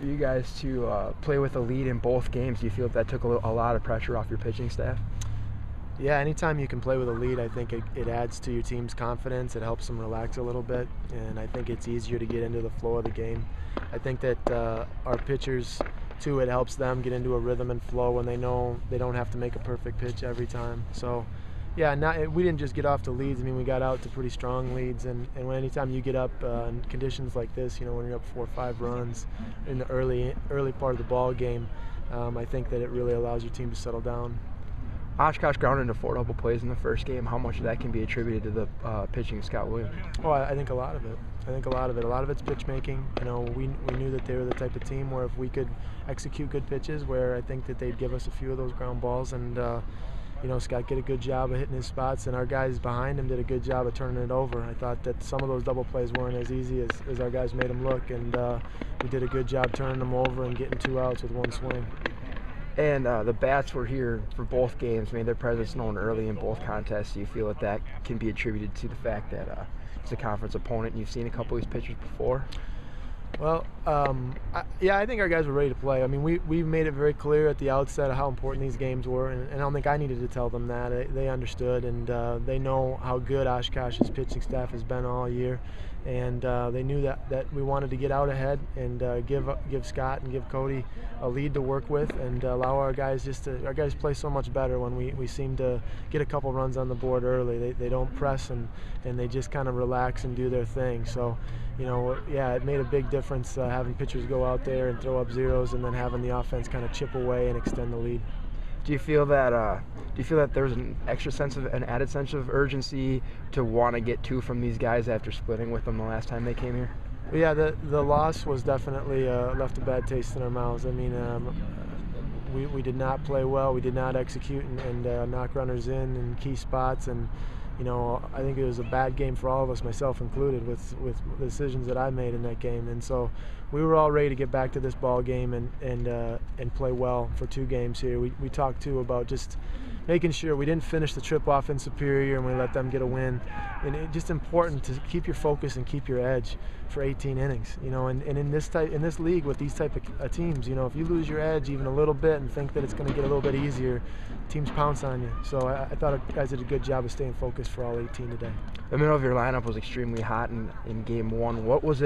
for you guys to play with a lead in both games? Do you feel that took a lot of pressure off your pitching staff? Yeah, anytime you can play with a lead, I think it adds to your team's confidence. It helps them relax a little bit, and I think it's easier to get into the flow of the game. I think that our pitchers, too, it helps them get into a rhythm and flow when they know they don't have to make a perfect pitch every time. So, yeah, we didn't just get off to leads. I mean, we got out to pretty strong leads, and anytime you get up in conditions like this, when you're up 4 or 5 runs in the early part of the ball game, I think that it really allows your team to settle down. Oshkosh grounded into 4 double plays in the first game. How much of that can be attributed to the pitching of Scott Williams? Oh, I think a lot of it. A lot of it's pitch making. We knew that they were the type of team where if we could execute good pitches, where I think that they'd give us a few of those ground balls, and Scott did a good job of hitting his spots, and our guys behind him did a good job of turning it over. I thought that some of those double plays weren't as easy as our guys made them look, and we did a good job turning them over and getting 2 outs with 1 swing. And the bats were here for both games, made their presence known early in both contests. Do you feel that can be attributed to the fact that it's a conference opponent and you've seen a couple of these pitchers before? Well, I think our guys were ready to play. I mean, we made it very clear at the outset how important these games were, and I don't think I needed to tell them that. They understood, and they know how good Oshkosh's pitching staff has been all year, and they knew that we wanted to get out ahead and give Scott and give Cody a lead to work with, and allow our guys our guys play so much better when we seem to get a couple runs on the board early. They don't press, and they just kind of relax and do their thing. So, it made a big difference having pitchers go out there and throw up zeros, and then having the offense kind of chip away and extend the lead. Do you feel that there's an added sense of urgency to want to get 2 from these guys after splitting with them the last time they came here? Yeah, the loss was definitely left a bad taste in our mouths. I mean, we did not play well. We did not execute and knock runners in key spots, and I think it was a bad game for all of us, myself included, with the decisions that I made in that game. And so we were all ready to get back to this ball game and play well for 2 games here. We talked too about just making sure we didn't finish the trip off in Superior and we let them get a win. And it's just important to keep your focus and keep your edge for 18 innings. And in this league with these type of teams, if you lose your edge even a little bit and think that it's going to get a little bit easier, teams pounce on you. So I thought our guys did a good job of staying focused for all 18 today. The middle of your lineup was extremely hot in game 1. What was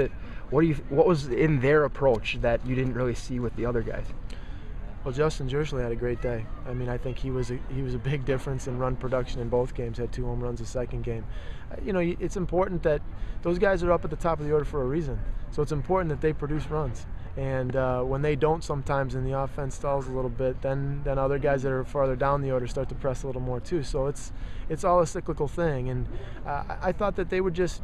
in their approach that you didn't really see with the other guys? Well, Justin Jerschley had a great day. I mean, I think he was a big difference in run production in both games. Had 2 home runs the second game. It's important that those guys are up at the top of the order for a reason. So it's important that they produce runs. And when they don't, sometimes, and the offense stalls a little bit, then other guys that are farther down the order start to press a little more too. So it's all a cyclical thing. And I thought that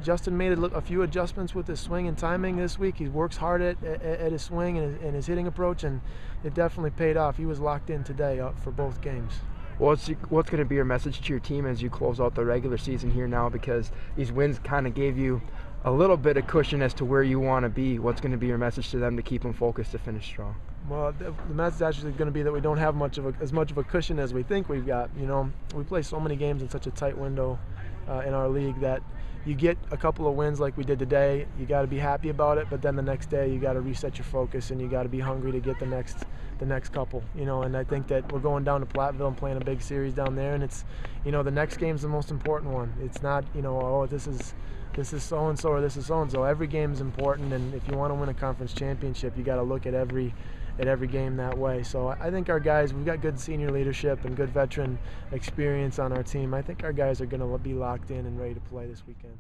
Justin made a few adjustments with his swing and timing this week. He works hard at his swing and his hitting approach, and it definitely paid off. He was locked in today for both games. What's going to be your message to your team as you close out the regular season here now, because these wins kind of gave you a little bit of cushion as to where you want to be? What's going to be your message to them to keep them focused to finish strong? Well, the message actually is going to be that we don't have as much of a cushion as we think we've got. We play so many games in such a tight window in our league that you get a couple of wins like we did today, you got to be happy about it, but then the next day you got to reset your focus and you got to be hungry to get the next couple. And I think that we're going down to Platteville and playing a big series down there, and it's the next game's the most important one. It's not this is so-and-so or this is so-and-so. Every game is important, and if you want to win a conference championship, you got to look at every game that way. So I think our guys, we've got good senior leadership and good veteran experience on our team. I think our guys are going to be locked in and ready to play this weekend.